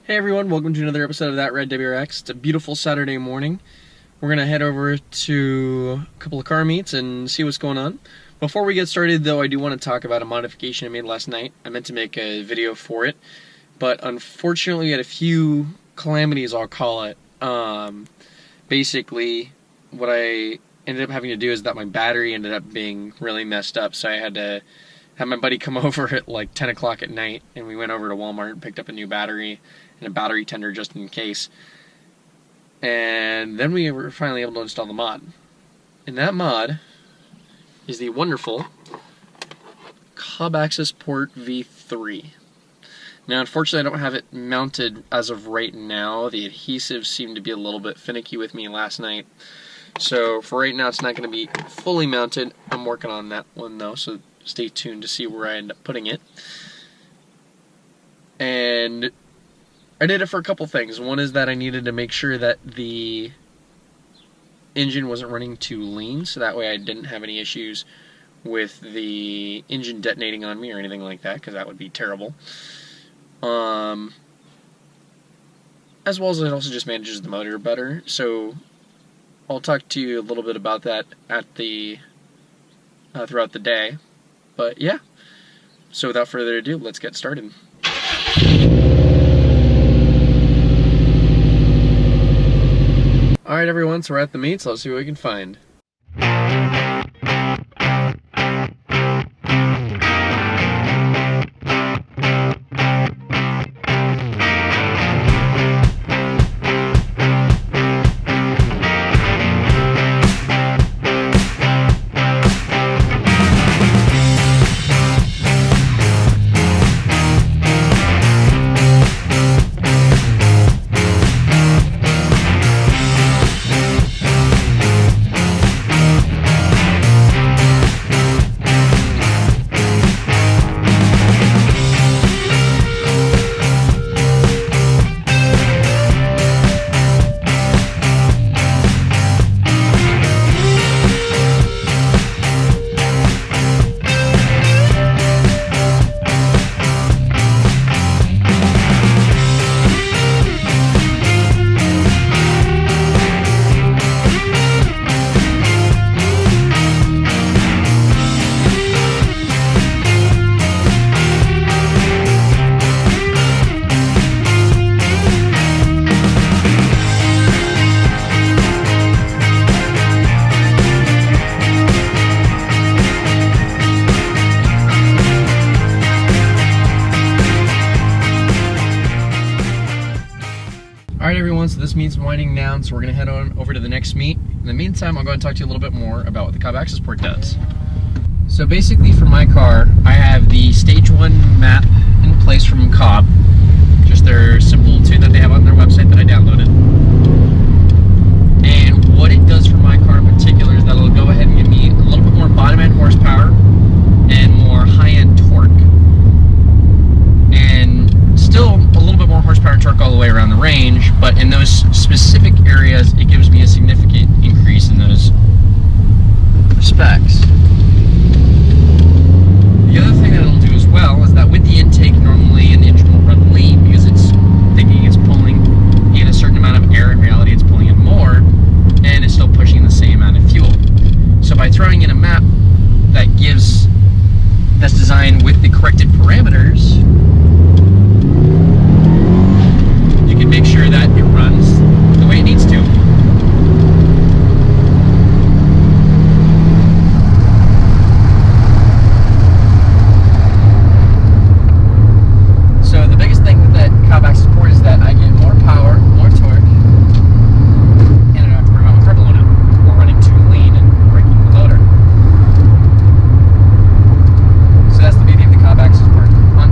Hey everyone, welcome to another episode of That Red WRX. It's a beautiful Saturday morning. We're going to head over to a couple of car meets and see what's going on. Before we get started though, I do want to talk about a modification I made last night. I meant to make a video for it, but unfortunately we had a few calamities, I'll call it. Basically, what I ended up having to do is that my battery ended up being really messed up, so I had to have my buddy come over at like 10 o'clock at night, and we went over to Walmart and picked up a new battery and a battery tender just in case. And then we were finally able to install the mod. And that mod is the wonderful Cobb Access Port V3. Now, unfortunately, I don't have it mounted as of right now. The adhesives seemed to be a little bit finicky with me last night. So for right now, it's not going to be fully mounted. I'm working on that one though, so stay tuned to see where I end up putting it. And I did it for a couple things. One is that I needed to make sure that the engine wasn't running too lean, so that way I didn't have any issues with the engine detonating on me or anything like that, because that would be terrible. As well as it also just manages the motor better. So I'll talk to you a little bit about that at the throughout the day. But yeah, so without further ado, let's get started. Alright everyone, so we're at the meets. Let's see what we can find. Alright everyone, so this meet's winding down, so we're going to head on over to the next meet. In the meantime, I'll go and talk to you a little bit more about what the Cobb Access Port does. So basically for my car, I have the Stage 1 map in place from Cobb. Just their simple 2 that they have on their website that I downloaded. And what it does for my car in particular is that it'll go ahead and give me a little bit more bottom end horsepower and more high end torque. And still a little bit more horsepower and torque all the way around the range, but in those specific areas it gives me a significant increase in those respects. The other thing that it'll do as well is that with the intake, normally an engine will run lean because it's thinking it's pulling in a certain amount of air. In reality it's pulling in more, and it's still pushing the same amount of fuel. So by throwing in a map that's designed with the corrected parameters, you can make sure that it runs the way it needs to. So the biggest thing with that Cobb Access Port is that I get more power, more torque, and I don't have to worry about my turbo loaded or running too lean and breaking the loader. So that's the beauty of the Cobb Access Port. On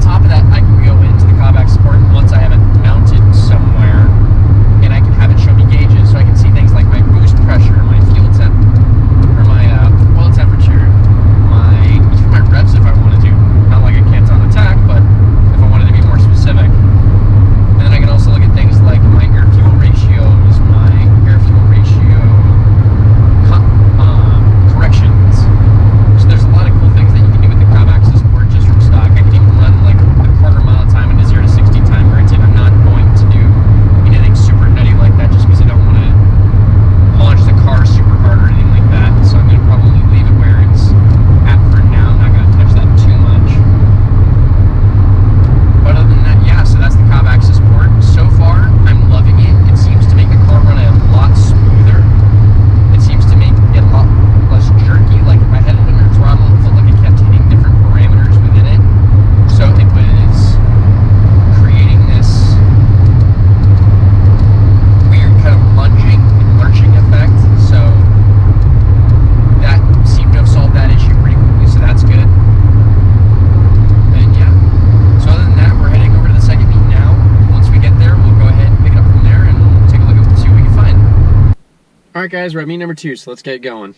guys, we're at meet number 2, so let's get going.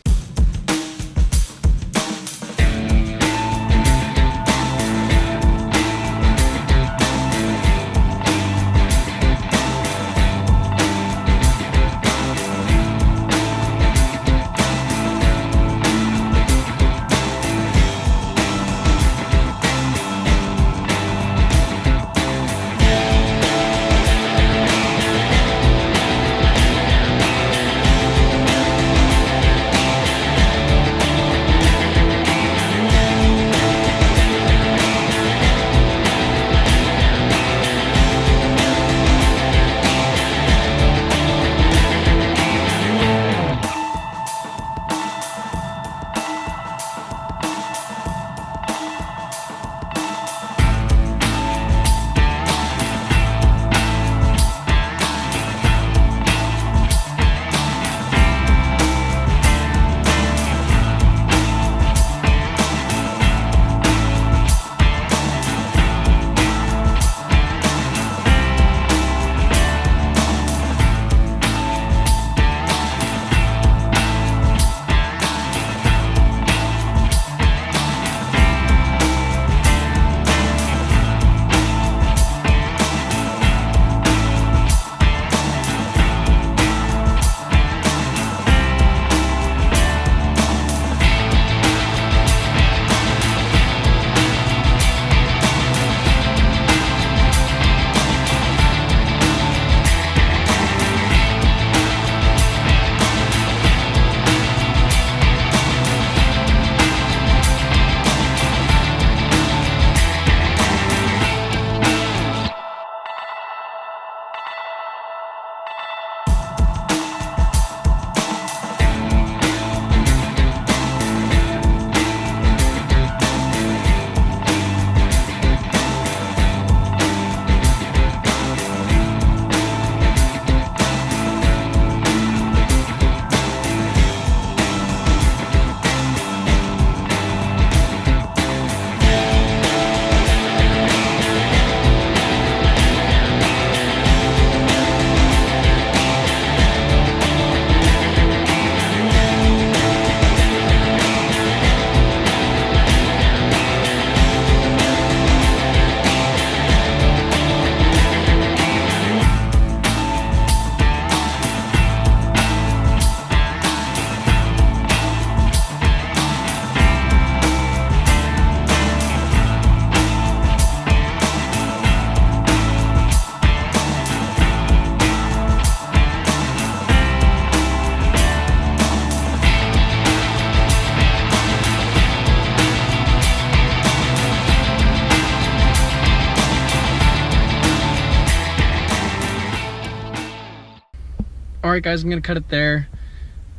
Alright guys, I'm going to cut it there.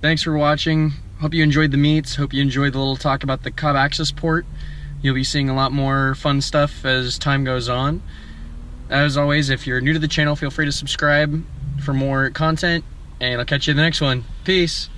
Thanks for watching. Hope you enjoyed the meets. Hope you enjoyed the little talk about the Cobb Access port. You'll be seeing a lot more fun stuff as time goes on. As always, if you're new to the channel, feel free to subscribe for more content, and I'll catch you in the next one. Peace!